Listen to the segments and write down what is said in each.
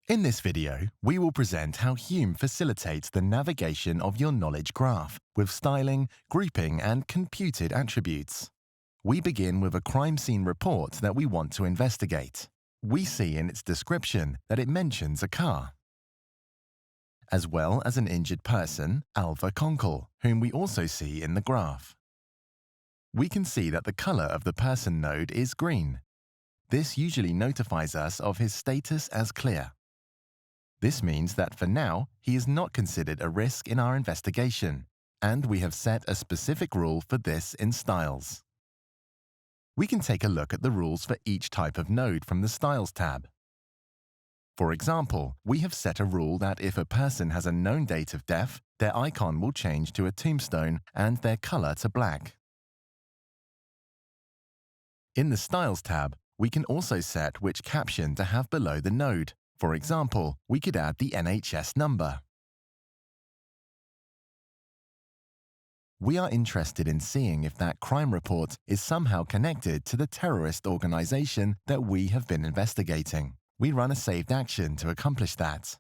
In this video, we will present how Hume facilitates the navigation of your knowledge graph with styling, grouping, and computed attributes. We begin with a crime scene report that we want to investigate. We see in its description that it mentions a car, as well as an injured person, Alva Conkle, whom we also see in the graph. We can see that the color of the person node is green. This usually notifies us of his status as clear. This means that for now, he is not considered a risk in our investigation, and we have set a specific rule for this in Styles. We can take a look at the rules for each type of node from the Styles tab. For example, we have set a rule that if a person has a known date of death, their icon will change to a tombstone and their color to black. In the Styles tab, we can also set which caption to have below the node. For example, we could add the NHS number. We are interested in seeing if that crime report is somehow connected to the terrorist organization that we have been investigating. We run a saved action to accomplish that.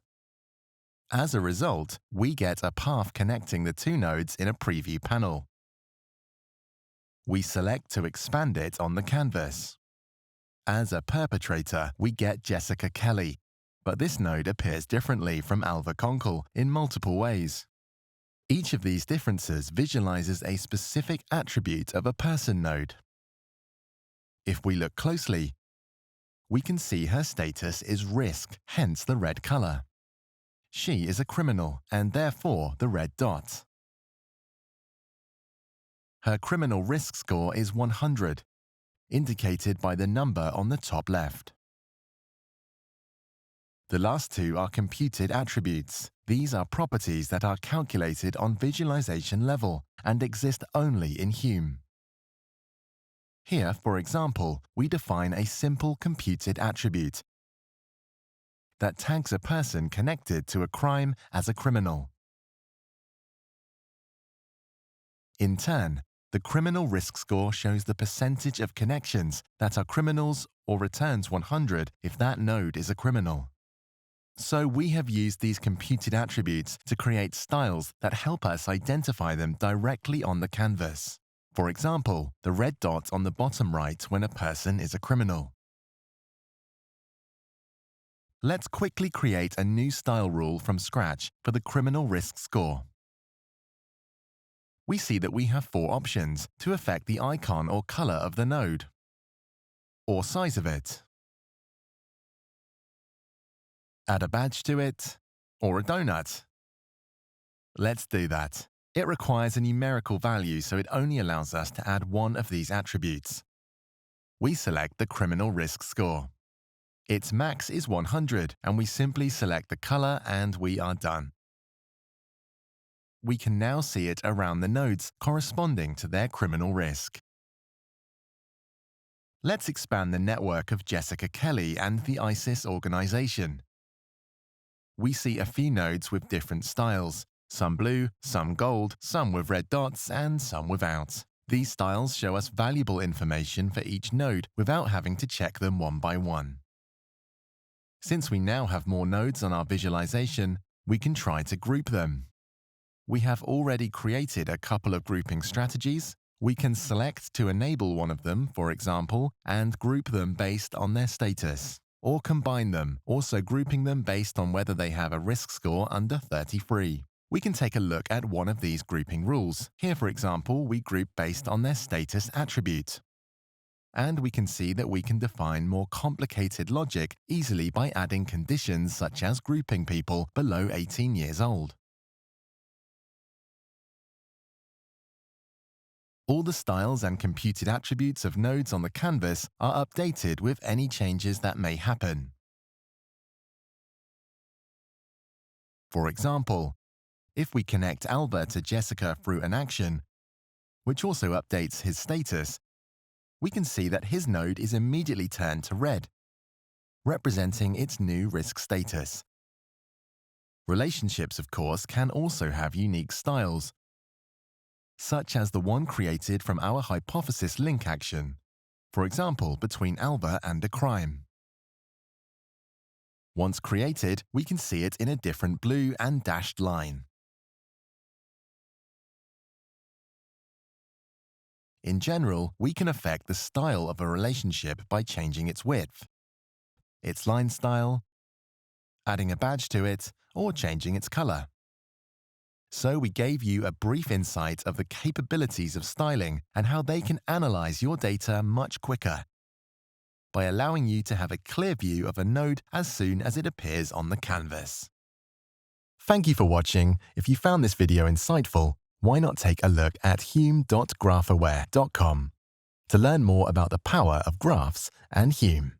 As a result, we get a path connecting the two nodes in a preview panel. We select to expand it on the canvas. As a perpetrator, we get Jessica Kelly, but this node appears differently from Alva Conkle in multiple ways. Each of these differences visualizes a specific attribute of a person node. If we look closely, we can see her status is risk, hence the red color. She is a criminal, and therefore the red dot. Her criminal risk score is 100, indicated by the number on the top left. The last two are computed attributes. These are properties that are calculated on visualization level and exist only in Hume. Here, for example, we define a simple computed attribute that tags a person connected to a crime as a criminal. In turn, the criminal risk score shows the percentage of connections that are criminals or returns 100 if that node is a criminal. So we have used these computed attributes to create styles that help us identify them directly on the canvas. For example, the red dot on the bottom right when a person is a criminal. Let's quickly create a new style rule from scratch for the criminal risk score. We see that we have four options to affect the icon or color of the node, or size of it, add a badge to it, or a donut. Let's do that. It requires a numerical value, so it only allows us to add one of these attributes. We select the criminal risk score. Its max is 100, and we simply select the color and we are done. We can now see it around the nodes corresponding to their criminal risk. Let's expand the network of Jessica Kelly and the ISIS organization. We see a few nodes with different styles, some blue, some gold, some with red dots, and some without. These styles show us valuable information for each node without having to check them one by one. Since we now have more nodes on our visualization, we can try to group them. We have already created a couple of grouping strategies. We can select to enable one of them, for example, and group them based on their status, or combine them, also grouping them based on whether they have a risk score under 33. We can take a look at one of these grouping rules. Here, for example, we group based on their status attribute. And we can see that we can define more complicated logic easily by adding conditions such as grouping people below 18 years old. All the styles and computed attributes of nodes on the canvas are updated with any changes that may happen. For example, if we connect Alva to Jessica through an action, which also updates his status, we can see that his node is immediately turned to red, representing its new risk status. Relationships, of course, can also have unique styles, such as the one created from our hypothesis link action, for example, between Alva and a crime. Once created, we can see it in a different blue and dashed line. In general, we can affect the style of a relationship by changing its width, its line style, adding a badge to it, or changing its color. So we gave you a brief insight of the capabilities of styling and how they can analyze your data much quicker, by allowing you to have a clear view of a node as soon as it appears on the canvas. Thank you for watching. If you found this video insightful, why not take a look at hume.graphaware.com to learn more about the power of graphs and Hume.